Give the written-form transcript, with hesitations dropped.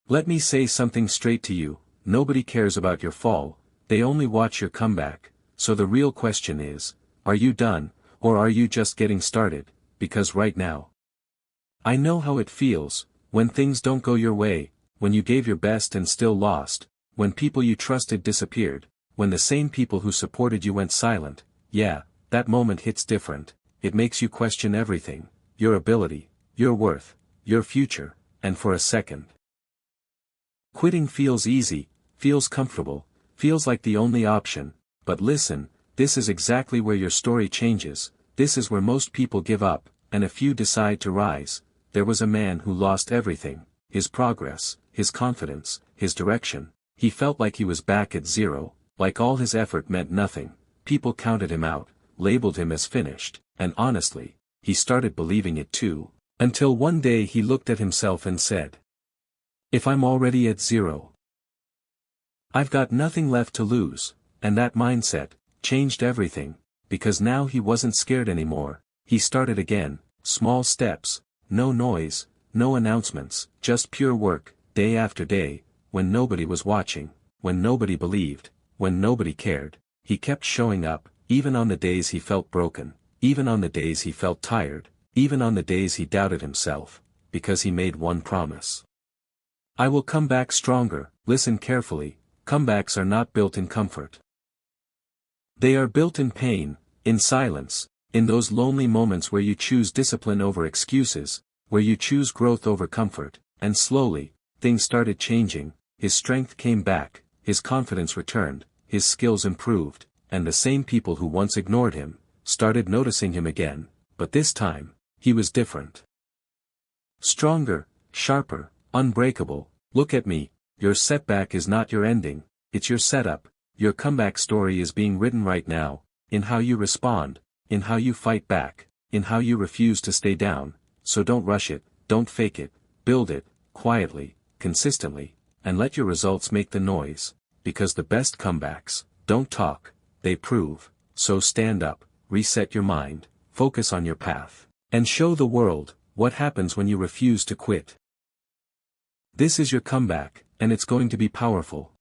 Let me say something straight to you, nobody cares about your fall, they only watch your comeback, so the real question is, are you done, or are you just getting started? Because right now, I know how it feels, when things don't go your way, when you gave your best and still lost, when people you trusted disappeared, when the same people who supported you went silent. Yeah, that moment hits different, it makes you question everything, your ability, your worth, your future, and for a second. Quitting feels easy, feels comfortable, feels like the only option, but listen, this is exactly where your story changes, this is where most people give up, and a few decide to rise. There was a man who lost everything, his progress, his confidence, his direction. He felt like he was back at zero, like all his effort meant nothing. People counted him out, labeled him as finished, and honestly, he started believing it too, until one day he looked at himself and said, "If I'm already at zero, I've got nothing left to lose." And that mindset changed everything, because now he wasn't scared anymore. He started again, small steps, no noise, no announcements, just pure work, day after day, when nobody was watching, when nobody believed, when nobody cared. He kept showing up, even on the days he felt broken, even on the days he felt tired, even on the days he doubted himself, because he made one promise. I will come back stronger. Listen carefully, comebacks are not built in comfort. They are built in pain, in silence, in those lonely moments where you choose discipline over excuses, where you choose growth over comfort, and slowly, things started changing, his strength came back, his confidence returned, his skills improved, and the same people who once ignored him, started noticing him again, but this time, he was different. Stronger, sharper, unbreakable. Look at me, your setback is not your ending, it's your setup. Your comeback story is being written right now, in how you respond, in how you fight back, in how you refuse to stay down. So don't rush it, don't fake it, build it, quietly, consistently, and let your results make the noise, because the best comebacks don't talk, they prove. So stand up, reset your mind, focus on your path, and show the world what happens when you refuse to quit. This is your comeback, and it's going to be powerful.